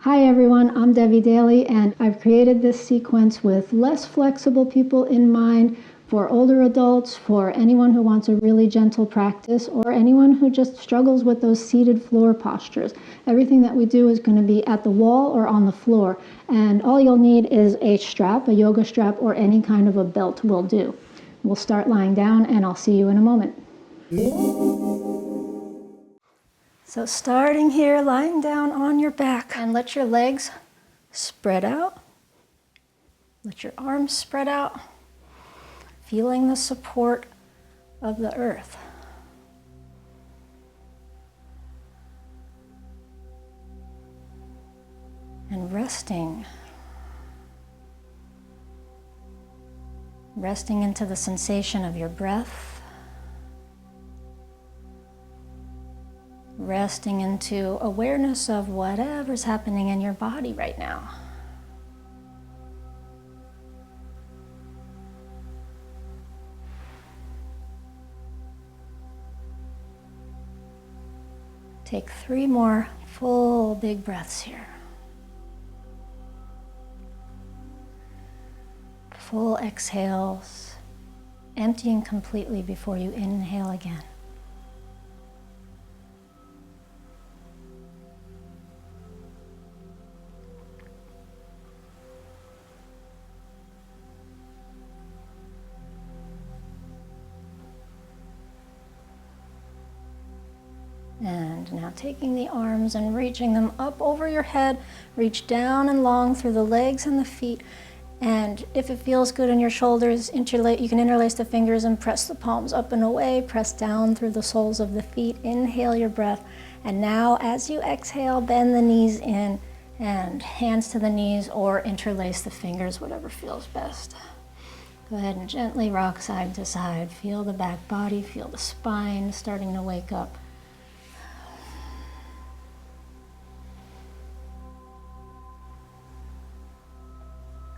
Hi everyone, I'm Devi Daly and I've created this sequence with less flexible people in mind, for older adults, for anyone who wants a really gentle practice, or anyone who just struggles with those seated floor postures. Everything that we do is going to be at the wall or on the floor, and all you'll need is a strap, a yoga strap, or any kind of a belt will do. We'll start lying down and I'll see you in a moment. So starting here, lying down on your back, and let your legs spread out. Let your arms spread out, feeling the support of the earth. And resting into the sensation of your breath. Resting into awareness of whatever's happening in your body right now. Take 3 more full big breaths here. Full exhales, emptying completely before you inhale again. And now taking the arms and reaching them up over your head, reach down and long through the legs and the feet. And if it feels good in your shoulders, you can interlace the fingers and press the palms up and away, press down through the soles of the feet, inhale your breath. And now as you exhale, bend the knees in and hands to the knees or interlace the fingers, whatever feels best. Go ahead and gently rock side to side. Feel the back body, feel the spine starting to wake up.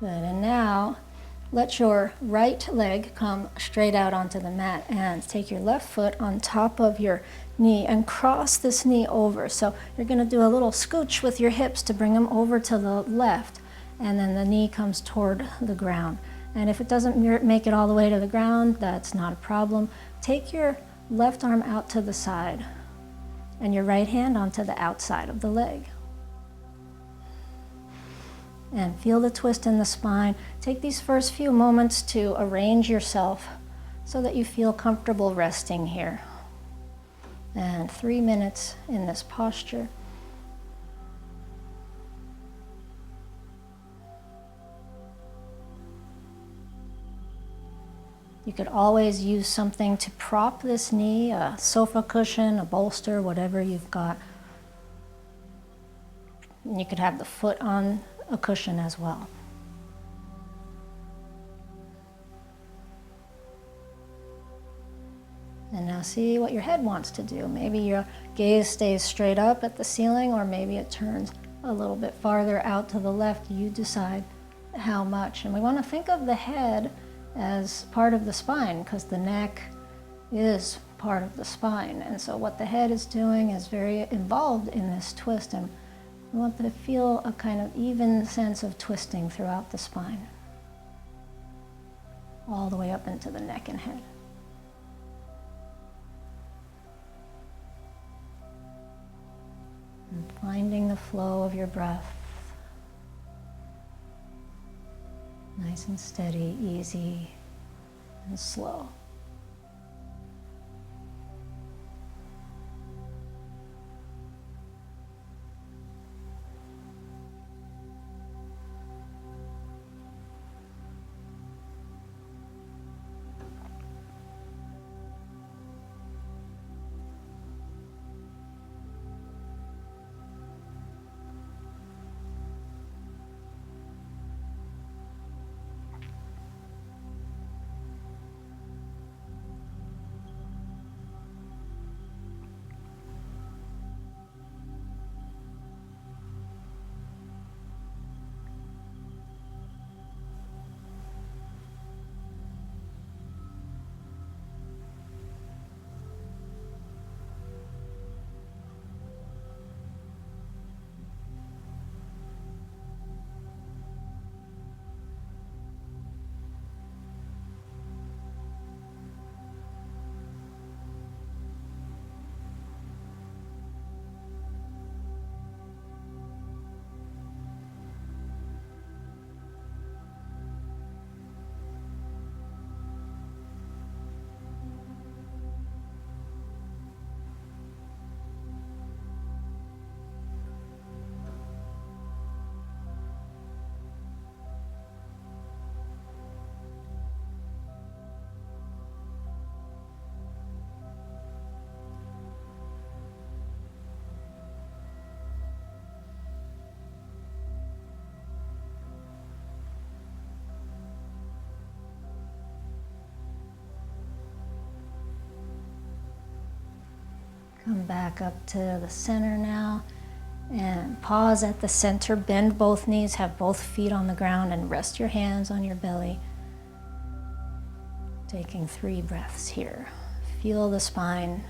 Good, and now let your right leg come straight out onto the mat and take your left foot on top of your knee and cross this knee over. So you're going to do a little scooch with your hips to bring them over to the left, and then the knee comes toward the ground. And if it doesn't make it all the way to the ground, that's not a problem. Take your left arm out to the side and your right hand onto the outside of the leg. And feel the twist in the spine. Take these first few moments to arrange yourself so that you feel comfortable resting here. And 3 minutes in this posture. You could always use something to prop this knee, a sofa cushion, a bolster, whatever you've got. And you could have the foot on a cushion as well. And now see what your head wants to do. Maybe your gaze stays straight up at the ceiling, or maybe it turns a little bit farther out to the left. You decide how much. And we want to think of the head as part of the spine, because the neck is part of the spine. And so what the head is doing is very involved in this twist, and we want to feel a kind of even sense of twisting throughout the spine, all the way up into the neck and head. And finding the flow of your breath. Nice and steady, easy and slow. Come back up to the center now and pause at the center. Bend both knees, have both feet on the ground, and rest your hands on your belly. Taking 3 breaths here. Feel the spine.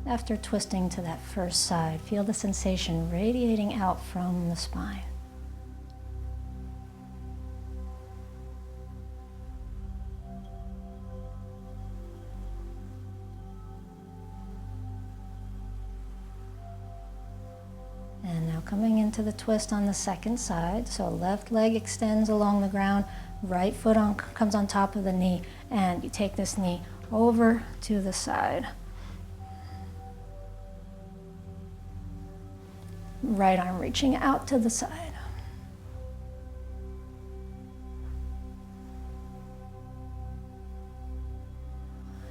After twisting to that first side, feel the sensation radiating out from the spine. And now coming into the twist on the second side. So left leg extends along the ground, right foot comes on top of the knee, and you take this knee over to the side. Right arm reaching out to the side.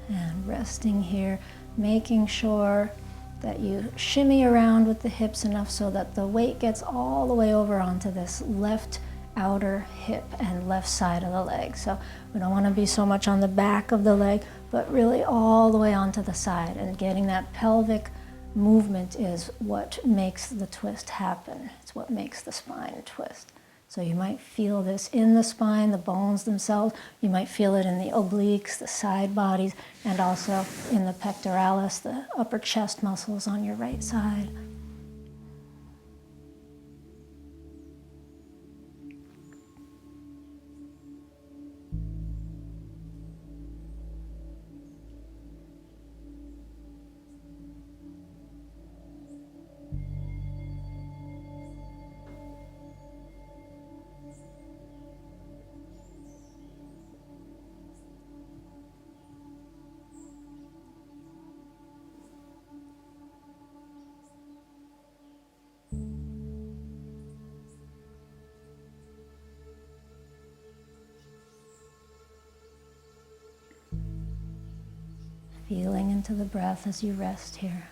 And resting here, making sure that you shimmy around with the hips enough so that the weight gets all the way over onto this left outer hip and left side of the leg. So we don't want to be so much on the back of the leg, but really all the way onto the side, and getting that pelvic movement is what makes the twist happen. It's what makes the spine twist. So you might feel this in the spine, the bones themselves. You might feel it in the obliques, the side bodies, and also in the pectoralis, the upper chest muscles on your right side. Feeling into the breath as you rest here.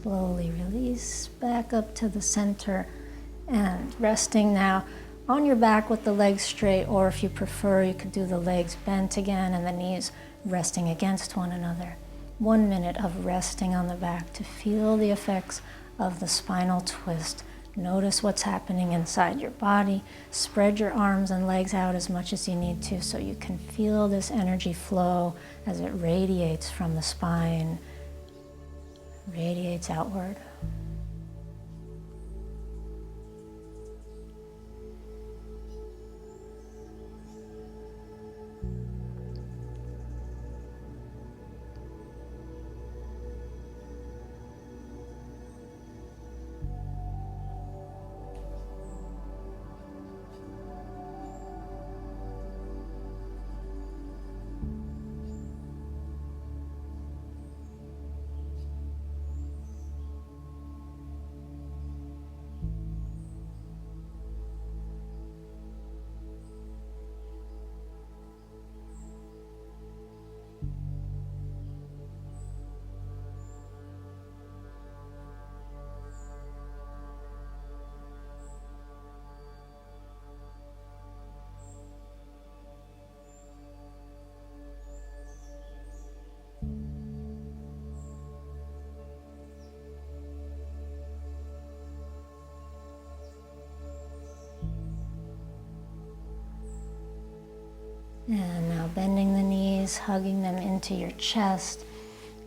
Slowly release back up to the center, and resting now on your back with the legs straight, or if you prefer, you could do the legs bent again and the knees resting against one another. 1 minute of resting on the back to feel the effects of the spinal twist. Notice what's happening inside your body. Spread your arms and legs out as much as you need to so you can feel this energy flow as it radiates from the spine, radiates outward. And now bending the knees, hugging them into your chest,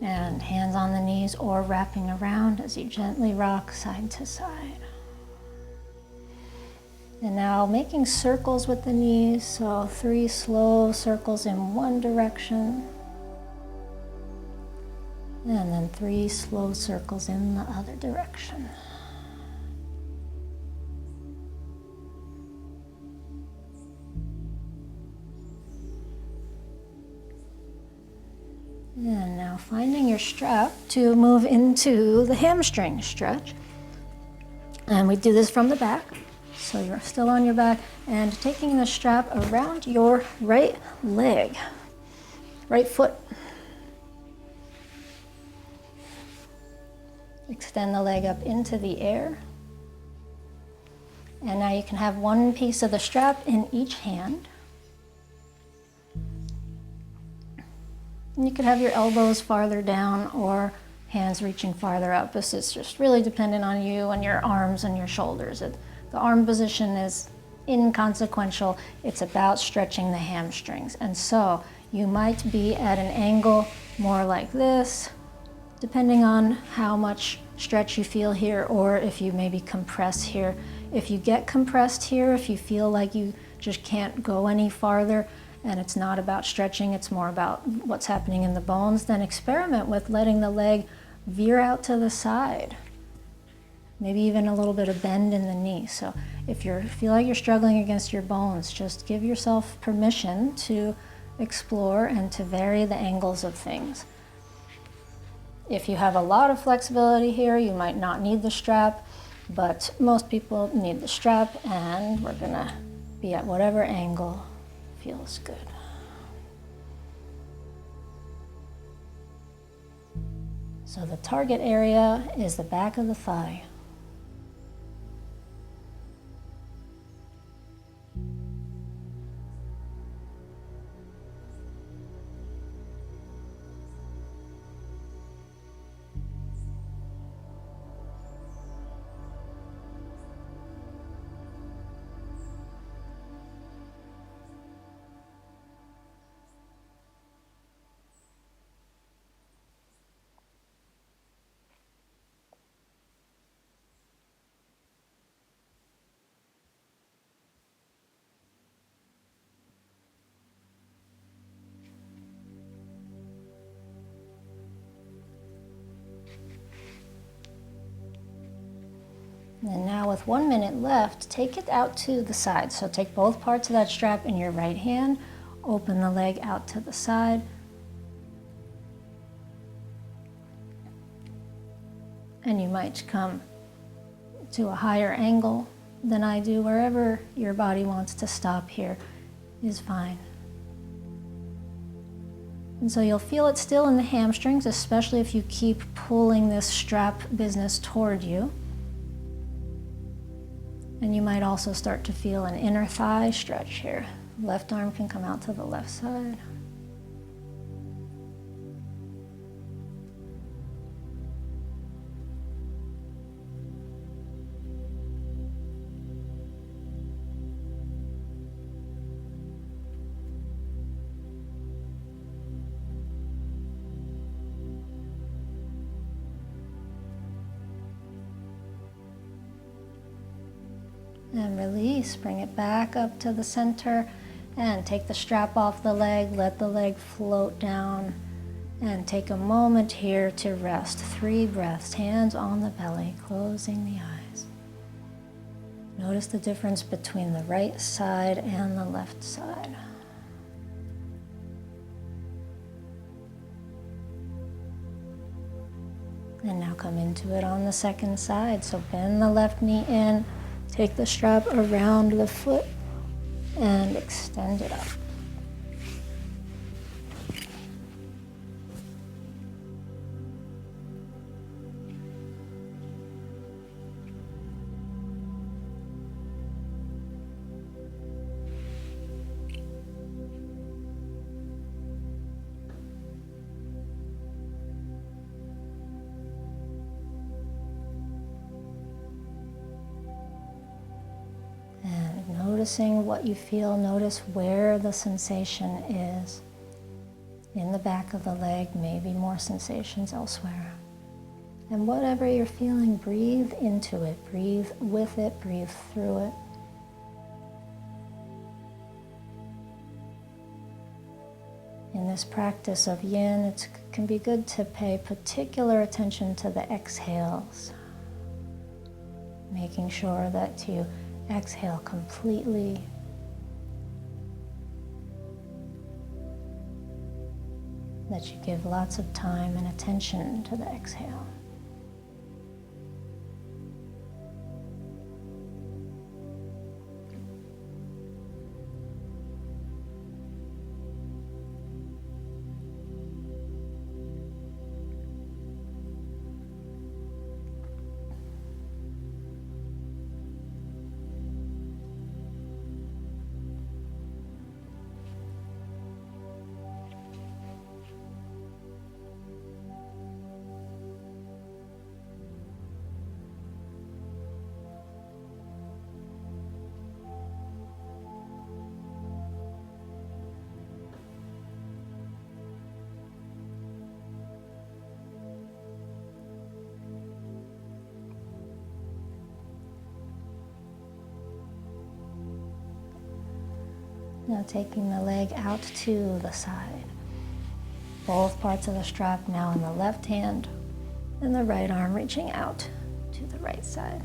and hands on the knees or wrapping around as you gently rock side to side. And now making circles with the knees, so 3 slow circles in one direction, and then 3 slow circles in the other direction. And now finding your strap to move into the hamstring stretch. And we do this from the back, so you're still on your back, and taking the strap around your right leg, right foot. Extend the leg up into the air. And now you can have one piece of the strap in each hand. And you could have your elbows farther down or hands reaching farther up. This is just really dependent on you and your arms and your shoulders. The arm position is inconsequential. It's about stretching the hamstrings. And so you might be at an angle more like this, depending on how much stretch you feel here, or if you maybe compress here. If you get compressed here, if you feel like you just can't go any farther, and it's not about stretching, it's more about what's happening in the bones, then experiment with letting the leg veer out to the side. Maybe even a little bit of bend in the knee. So if you feel like you're struggling against your bones, just give yourself permission to explore and to vary the angles of things. If you have a lot of flexibility here, you might not need the strap, but most people need the strap, and we're gonna be at whatever angle feels good. So the target area is the back of the thigh. And now with 1 minute left, take it out to the side. So take both parts of that strap in your right hand, open the leg out to the side. And you might come to a higher angle than I do. Wherever your body wants to stop here is fine. And so you'll feel it still in the hamstrings, especially if you keep pulling this strap business toward you. And you might also start to feel an inner thigh stretch here. Left arm can come out to the left side. And release, bring it back up to the center, and take the strap off the leg, let the leg float down, and take a moment here to rest. 3 breaths, hands on the belly, closing the eyes. Notice the difference between the right side and the left side. And now come into it on the second side. So bend the left knee in, take the strap around the foot, and extend it up. noticing what you feel. Notice where the sensation is. In the back of the leg, maybe more sensations elsewhere. And whatever you're feeling, breathe into it, breathe with it, breathe through it. In this practice of yin, it can be good to pay particular attention to the exhales, making sure that you exhale completely. That you give lots of time and attention to the exhale. Now taking the leg out to the side. Both parts of the strap now in the left hand and the right arm reaching out to the right side.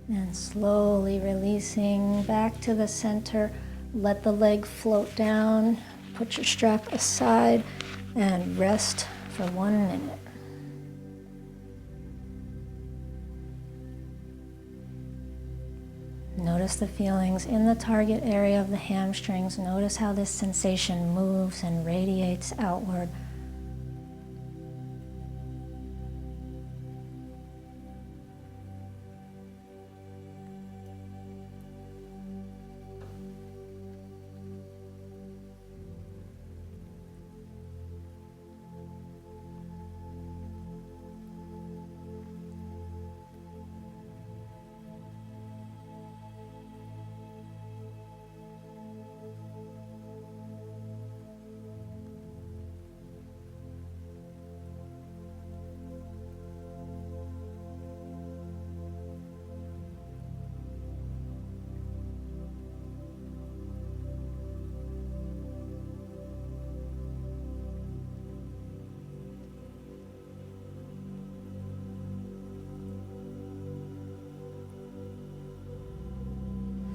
And slowly releasing back to the center. Let the leg float down. Put your strap aside and rest for 1 minute. Notice the feelings in the target area of the hamstrings. Notice how this sensation moves and radiates outward.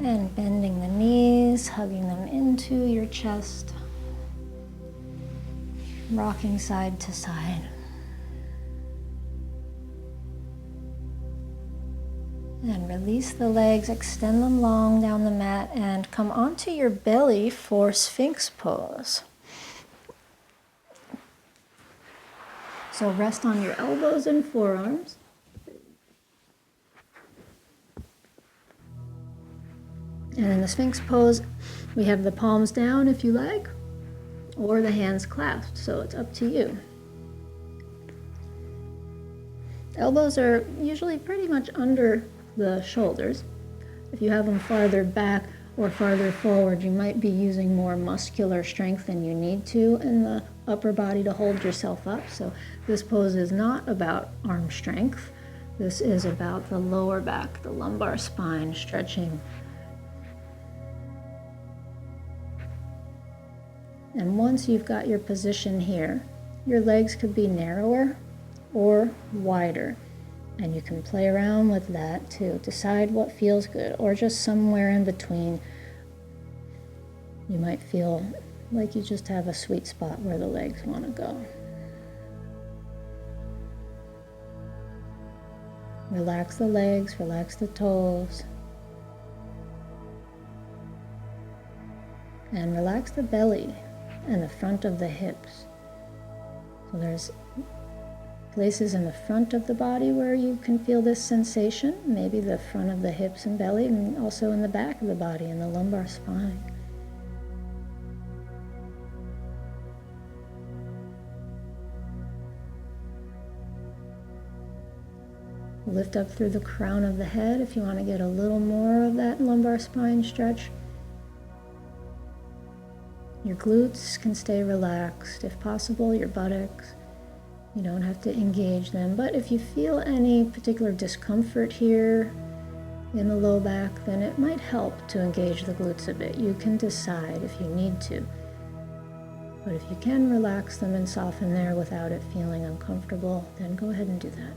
And bending the knees, hugging them into your chest, rocking side to side. And release the legs, extend them long down the mat, and come onto your belly for Sphinx pose. So rest on your elbows and forearms. And in the Sphinx pose, we have the palms down if you like, or the hands clasped, so it's up to you. Elbows are usually pretty much under the shoulders. If you have them farther back or farther forward, you might be using more muscular strength than you need to in the upper body to hold yourself up. So this pose is not about arm strength. This is about the lower back, the lumbar spine stretching. And once you've got your position here, your legs could be narrower or wider. And you can play around with that to decide what feels good, or just somewhere in between. You might feel like you just have a sweet spot where the legs want to go. Relax the legs, relax the toes. And relax the belly and the front of the hips. So there's places in the front of the body where you can feel this sensation, maybe the front of the hips and belly, and also in the back of the body, in the lumbar spine. Lift up through the crown of the head if you want to get a little more of that lumbar spine stretch. Your glutes can stay relaxed, if possible, your buttocks. You don't have to engage them, but if you feel any particular discomfort here in the low back, then it might help to engage the glutes a bit. You can decide if you need to. But if you can relax them and soften there without it feeling uncomfortable, then go ahead and do that.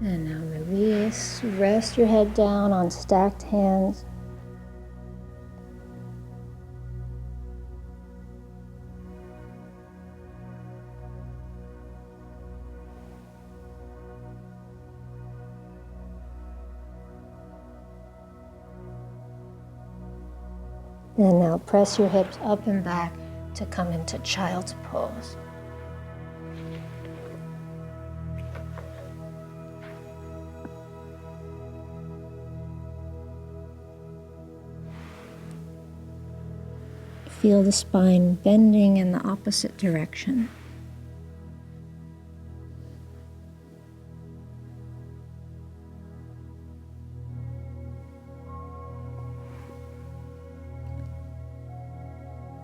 And now release, rest your head down on stacked hands. And now press your hips up and back to come into child's pose. Feel the spine bending in the opposite direction.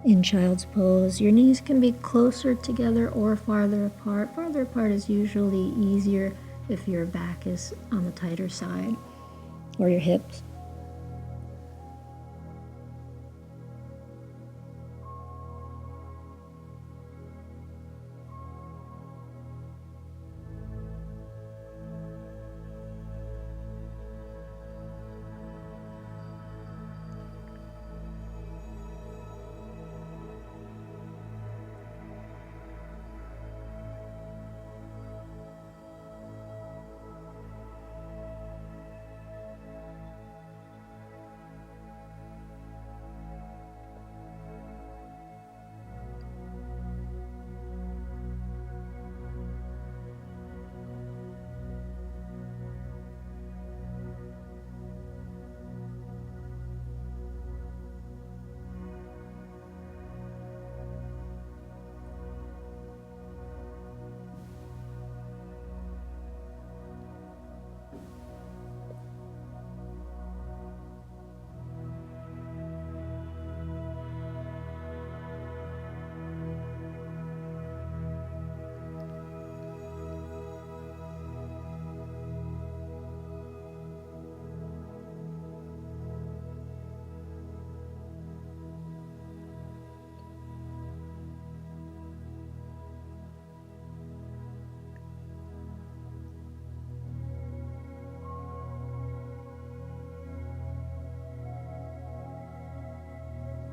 In child's pose, your knees can be closer together or farther apart. Farther apart is usually easier if your back is on the tighter side, or your hips.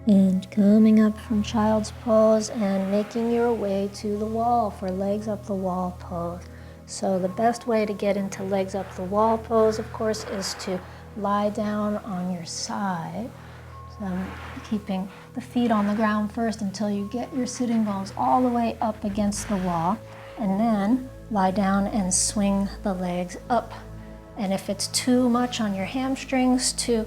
And coming up from child's pose and making your way to the wall for legs up the wall pose. So the best way to get into legs up the wall pose, of course, is to lie down on your side. So keeping the feet on the ground first until you get your sitting bones all the way up against the wall, and then lie down and swing the legs up. And if it's too much on your hamstrings to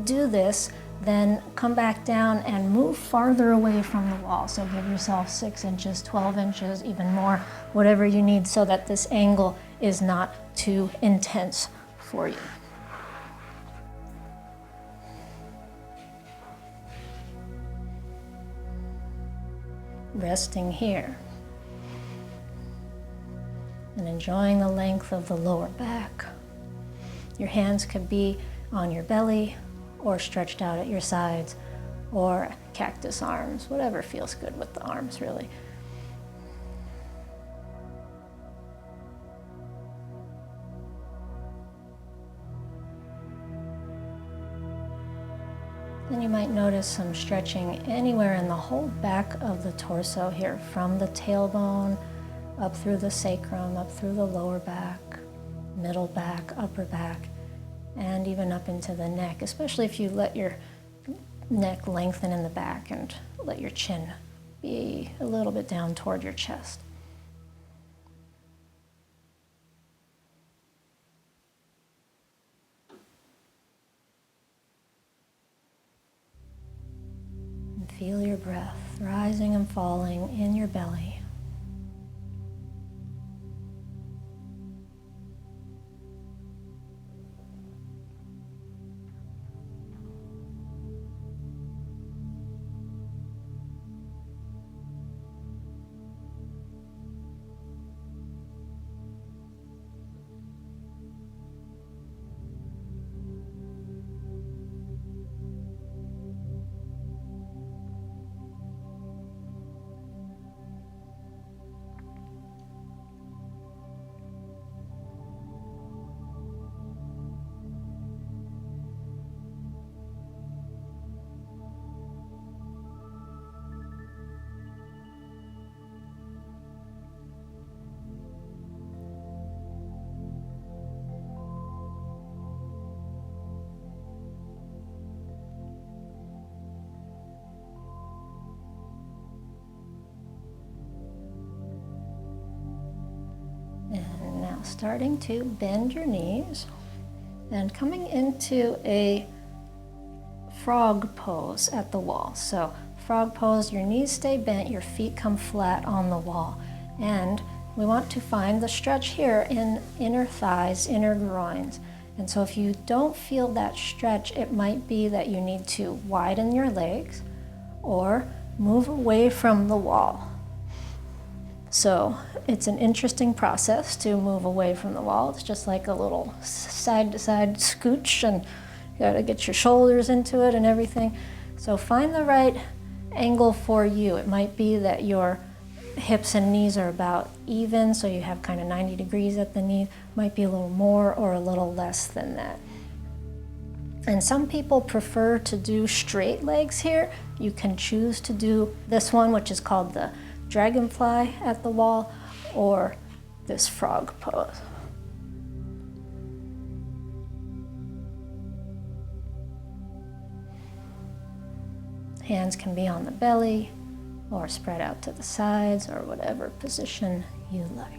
do this, then come back down and move farther away from the wall. So give yourself 6 inches, 12 inches, even more, whatever you need, so that this angle is not too intense for you. Resting here and enjoying the length of the lower back. Your hands could be on your belly or stretched out at your sides, or cactus arms, whatever feels good with the arms, really. Then you might notice some stretching anywhere in the whole back of the torso here, from the tailbone up through the sacrum, up through the lower back, middle back, upper back, and even up into the neck, especially if you let your neck lengthen in the back and let your chin be a little bit down toward your chest. And feel your breath rising and falling in your belly. And now starting to bend your knees and coming into a frog pose at the wall. So frog pose, your knees stay bent, your feet come flat on the wall. And we want to find the stretch here in inner thighs, inner groins. And so if you don't feel that stretch, it might be that you need to widen your legs or move away from the wall. So it's an interesting process to move away from the wall. It's just like a little side-to-side scooch, and you gotta get your shoulders into it and everything. So find the right angle for you. It might be that your hips and knees are about even, so you have kind of 90 degrees at the knee. Might be a little more or a little less than that. And some people prefer to do straight legs here. You can choose to do this one, which is called the dragonfly at the wall, or this frog pose. Hands can be on the belly or spread out to the sides, or whatever position you like.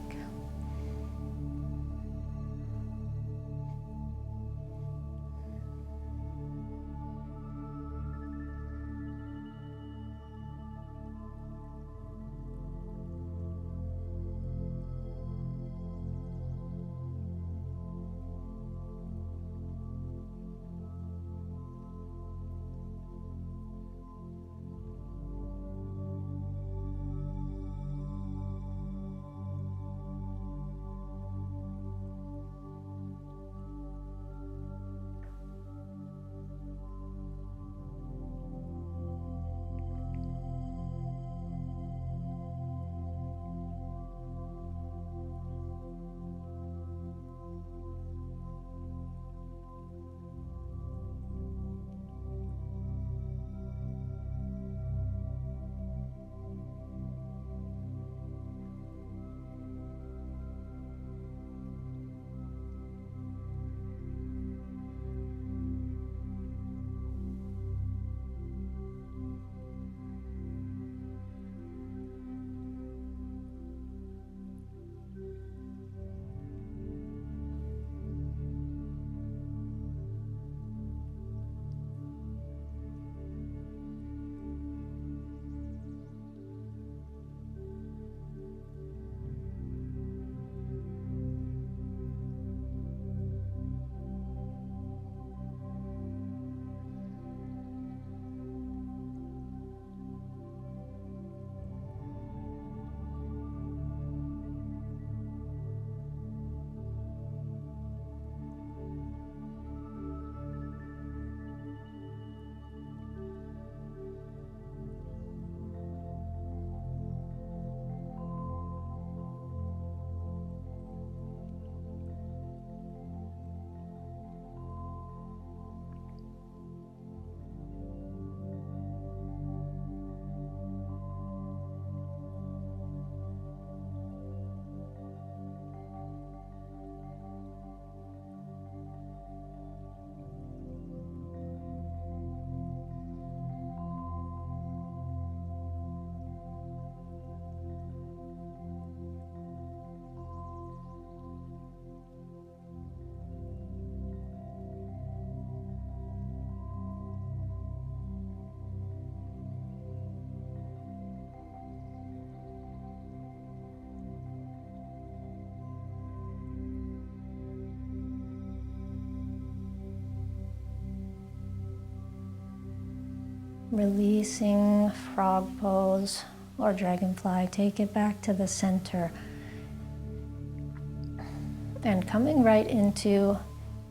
Releasing frog pose or dragonfly, take it back to the center. And coming right into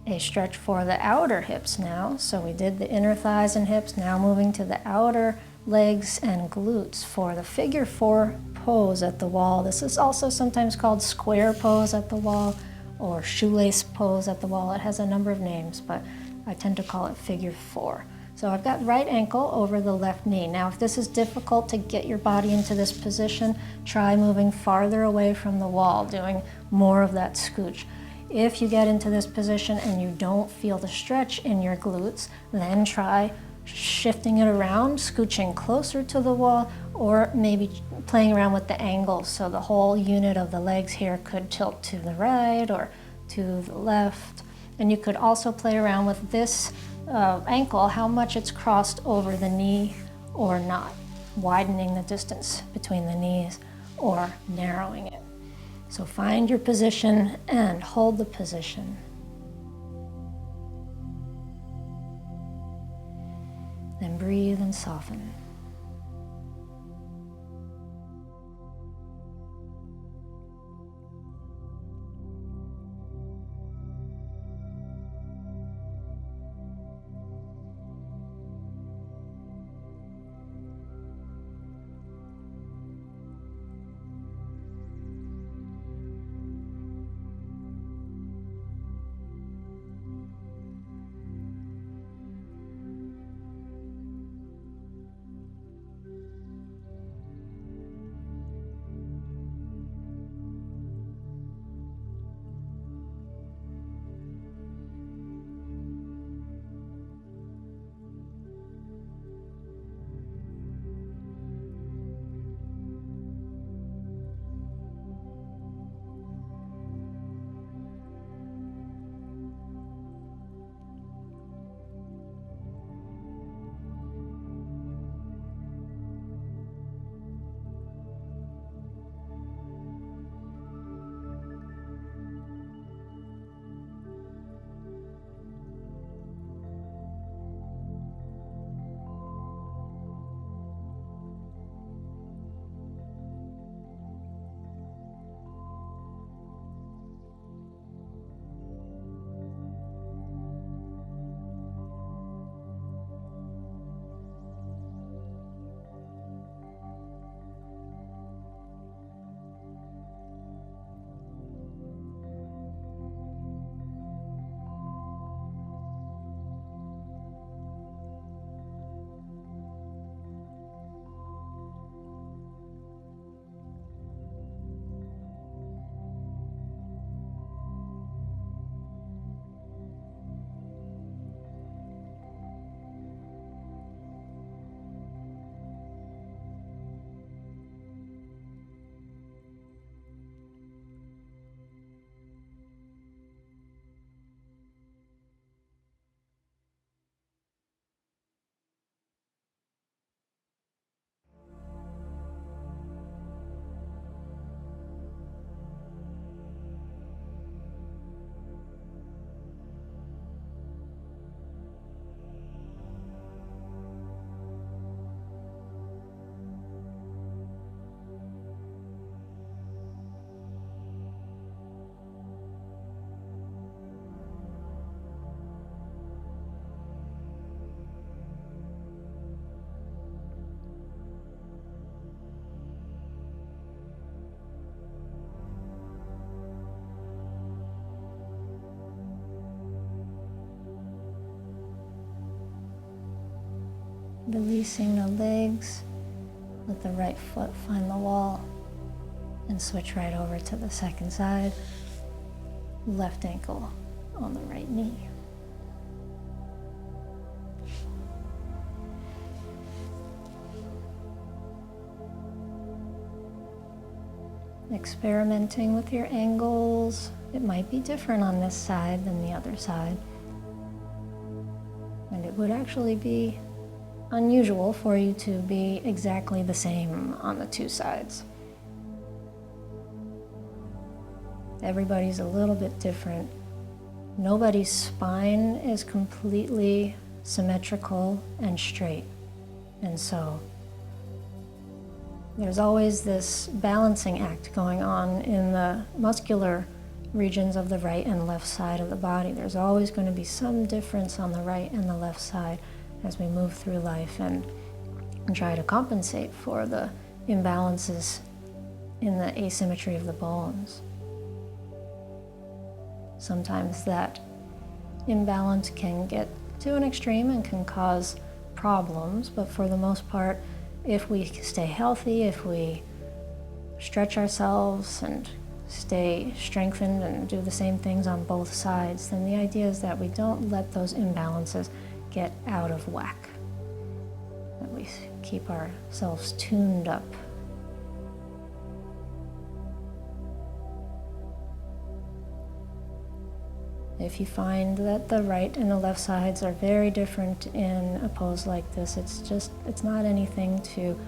a stretch for the outer hips now. So we did the inner thighs and hips, now moving to the outer legs and glutes for the figure 4 pose at the wall. This is also sometimes called square pose at the wall or shoelace pose at the wall. It has a number of names, but I tend to call it figure 4. So I've got right ankle over the left knee. Now if this is difficult to get your body into this position, try moving farther away from the wall, doing more of that scooch. If you get into this position and you don't feel the stretch in your glutes, then try shifting it around, scooching closer to the wall, or maybe playing around with the angles. So the whole unit of the legs here could tilt to the right or to the left. And you could also play around with this ankle, how much it's crossed over the knee or not, widening the distance between the knees or narrowing it. So find your position and hold the position. Then breathe and soften. Releasing the legs, let the right foot find the wall, and switch right over to the second side. Left ankle on the right knee. Experimenting with your angles. It might be different on this side than the other side. And it would actually be unusual for you to be exactly the same on the two sides. Everybody's a little bit different. Nobody's spine is completely symmetrical and straight. And so there's always this balancing act going on in the muscular regions of the right and left side of the body. There's always going to be some difference on the right and the left side as we move through life and try to compensate for the imbalances in the asymmetry of the bones. Sometimes that imbalance can get to an extreme and can cause problems, but for the most part, if we stay healthy, if we stretch ourselves and stay strengthened and do the same things on both sides, then the idea is that we don't let those imbalances get out of whack, that we keep ourselves tuned up. If you find that the right and the left sides are very different in a pose like this, it's not anything to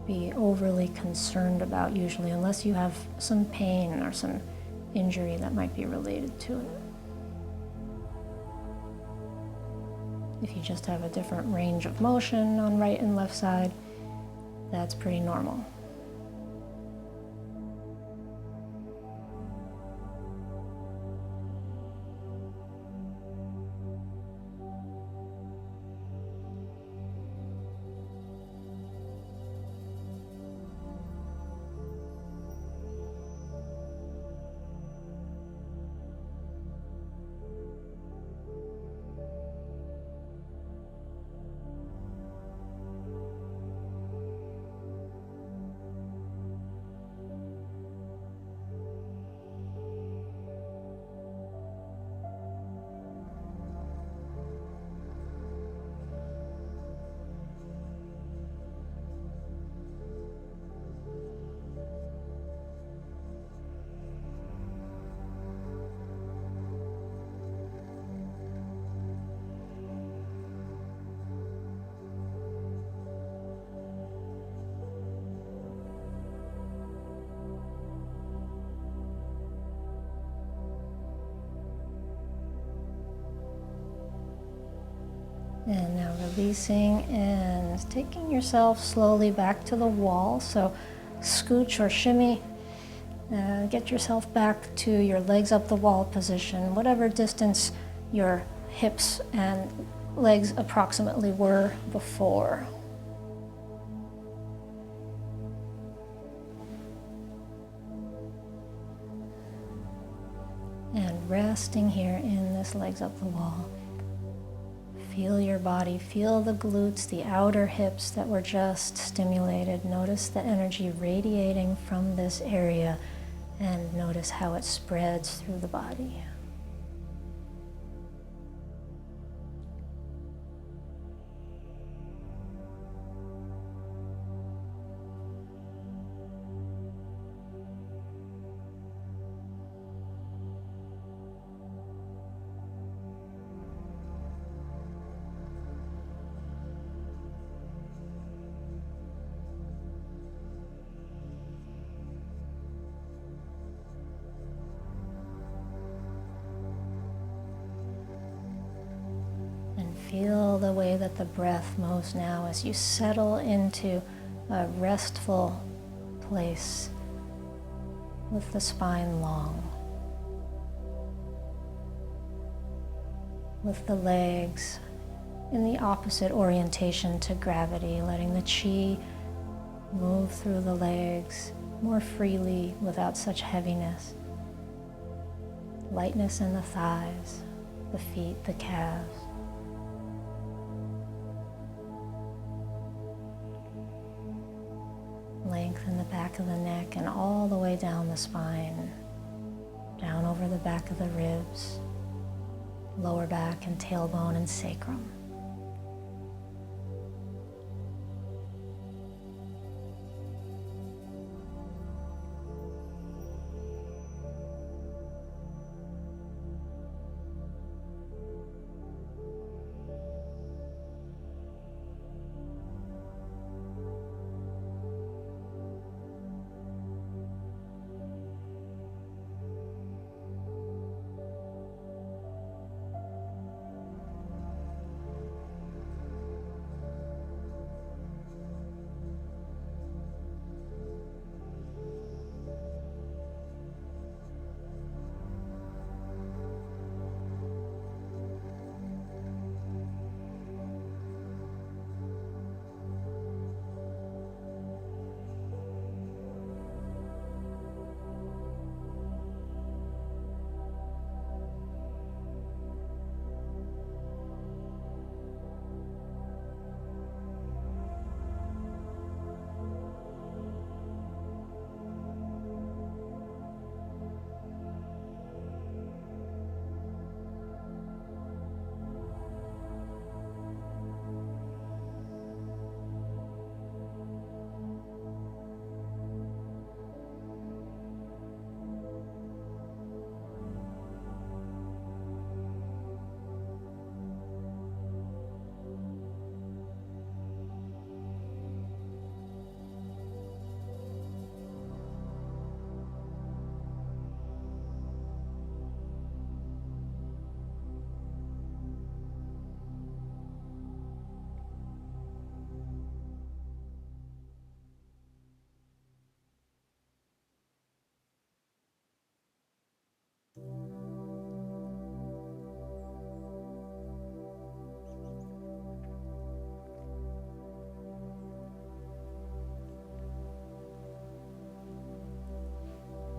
be overly concerned about usually, unless you have some pain or some injury that might be related to it. If you just have a different range of motion on right and left side, that's pretty normal. And now releasing and taking yourself slowly back to the wall. So scooch or shimmy, get yourself back to your legs up the wall position, whatever distance your hips and legs approximately were before. And resting here in this legs up the wall. Feel your body, feel the glutes, the outer hips that were just stimulated. Notice the energy radiating from this area and notice how it spreads through the body. Feel the way that the breath moves now as you settle into a restful place with the spine long, with the legs in the opposite orientation to gravity, letting the chi move through the legs more freely without such heaviness. Lightness in the thighs, the feet, the calves. Length in the back of the neck and all the way down the spine, down over the back of the ribs, lower back and tailbone and sacrum.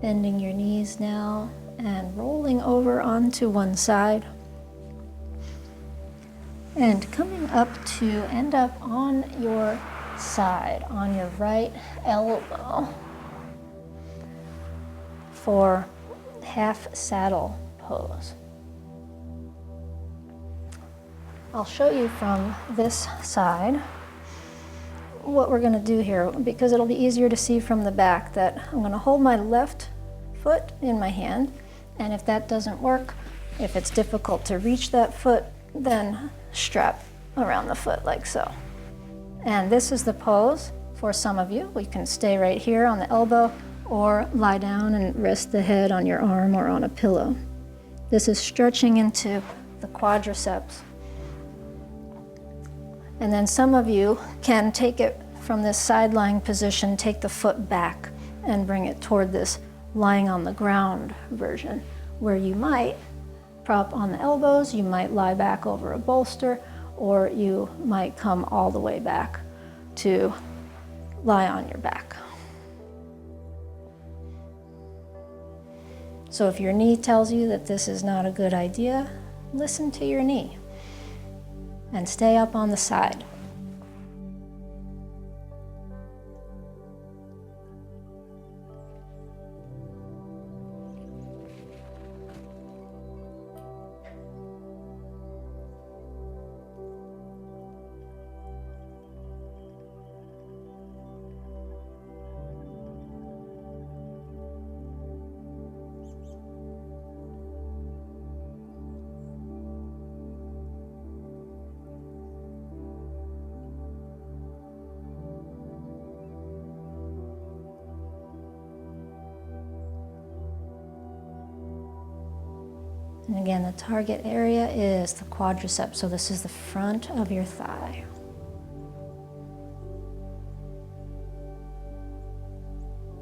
Bending your knees now and rolling over onto one side. And coming up to end up on your side, on your right elbow for half saddle pose. I'll show you from this side what we're going to do here, because it'll be easier to see from the back, that I'm going to hold my left foot in my hand, and if that doesn't work, if it's difficult to reach that foot, then strap around the foot like so. And this is the pose for some of you. We can stay right here on the elbow or lie down and rest the head on your arm or on a pillow. This is stretching into the quadriceps. And then some of you can take it from this side lying position, take the foot back and bring it toward this lying on the ground version, where you might prop on the elbows, you might lie back over a bolster, or you might come all the way back to lie on your back. So if your knee tells you that this is not a good idea, listen to your knee and stay up on the side. And again, the target area is the quadriceps, so this is the front of your thigh.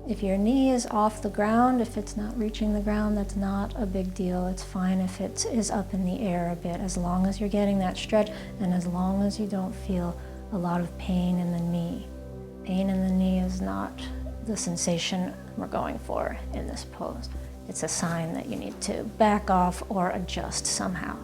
If your knee is off the ground, if it's not reaching the ground, that's not a big deal. It's fine if it is up in the air a bit, as long as you're getting that stretch and as long as you don't feel a lot of pain in the knee. Pain in the knee is not the sensation we're going for in this pose. It's a sign that you need to back off or adjust somehow.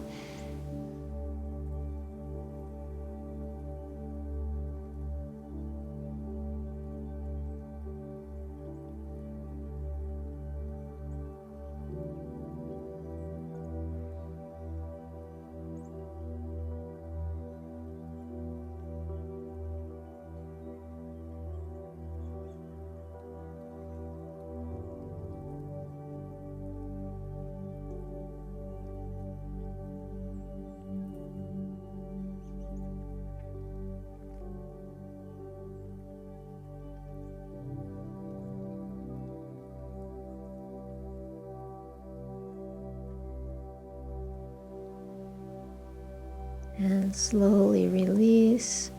And slowly release.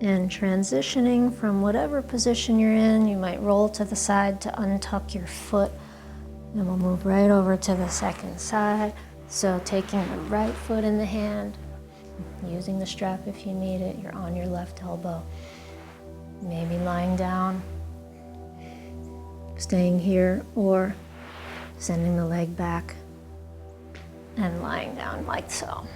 And transitioning from whatever position you're in, you might roll to the side to untuck your foot. And we'll move right over to the second side. So taking the right foot in the hand, using the strap if you need it, you're on your left elbow. Maybe lying down, staying here, or sending the leg back and lying down like so.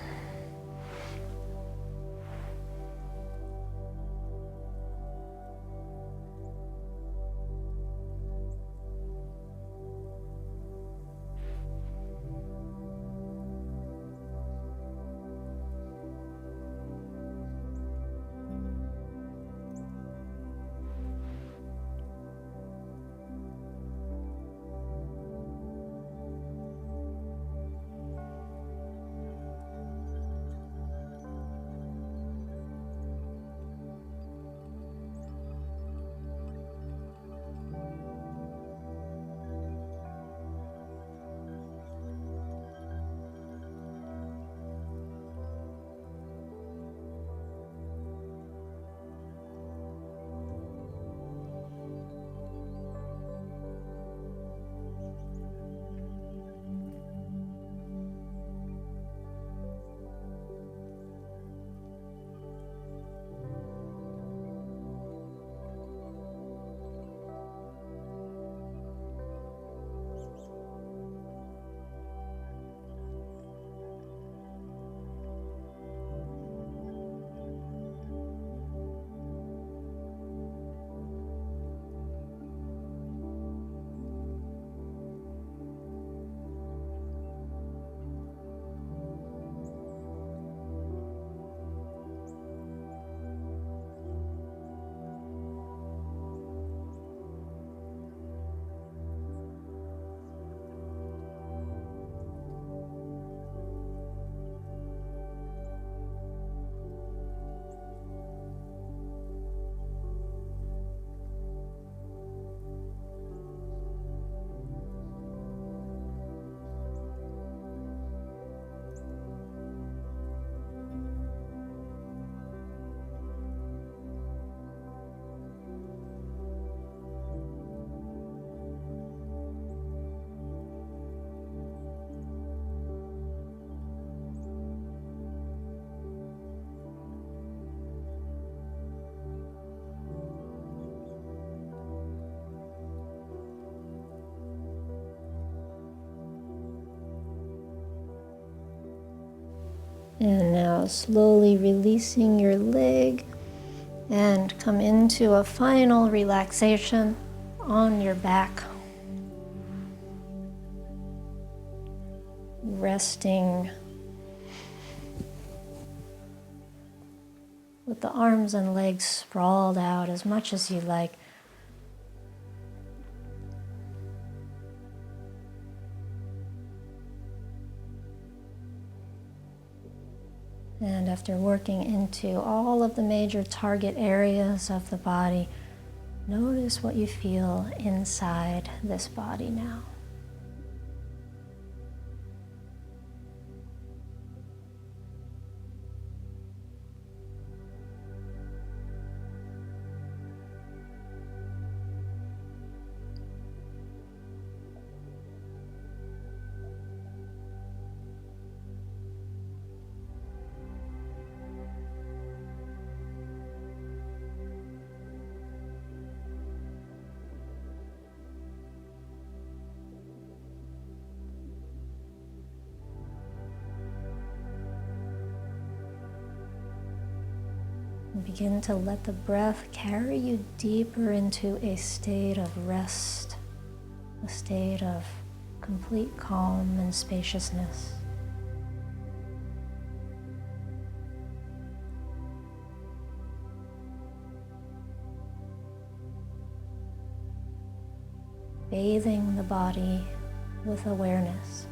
And now slowly releasing your leg and come into a final relaxation on your back. Resting with the arms and legs sprawled out as much as you like. And after working into all of the major target areas of the body, notice what you feel inside this body now. And begin to let the breath carry you deeper into a state of rest, a state of complete calm and spaciousness. Bathing the body with awareness.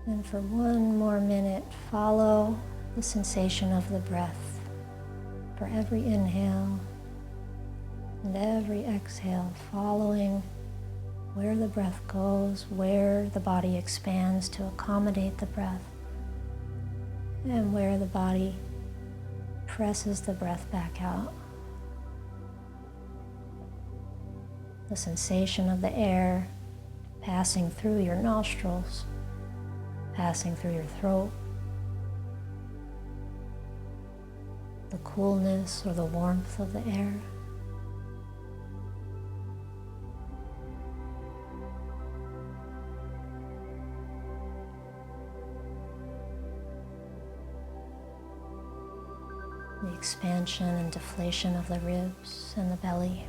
And for one more minute, follow the sensation of the breath. For every inhale and every exhale, following where the breath goes, where the body expands to accommodate the breath, and where the body presses the breath back out. The sensation of the air passing through your nostrils, passing through your throat, the coolness or the warmth of the air. The expansion and deflation of the ribs and the belly.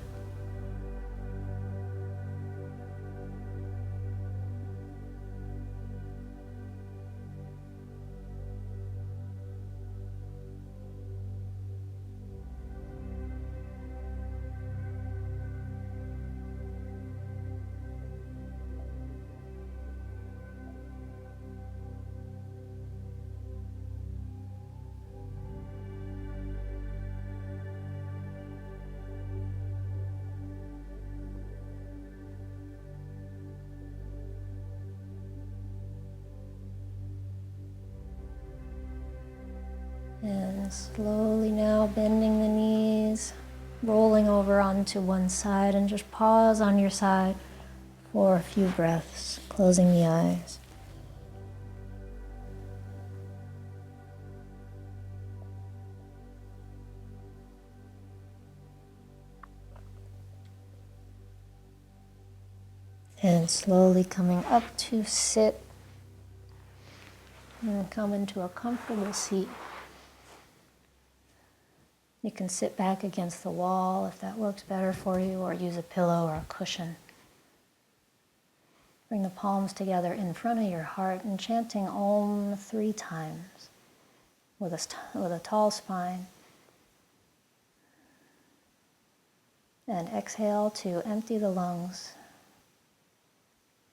Slowly now bending the knees, rolling over onto one side, and just pause on your side for a few breaths, closing the eyes. And slowly coming up to sit and come into a comfortable seat. You can sit back against the wall if that works better for you, or use a pillow or a cushion. Bring the palms together in front of your heart and chanting Om 3 times with a tall spine. And exhale to empty the lungs.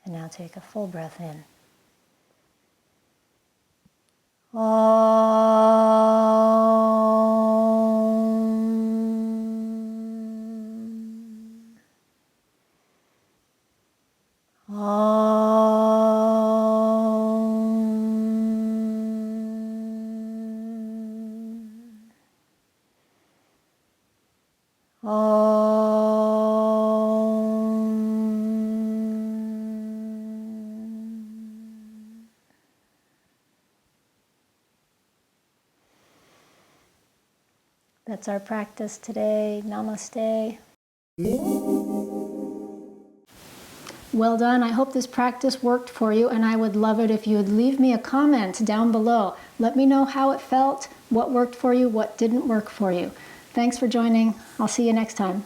And now take a full breath in. That's our practice today. Namaste. Well done. I hope this practice worked for you, and I would love it if you would leave me a comment down below. Let me know how it felt, what worked for you, what didn't work for you. Thanks for joining. I'll see you next time.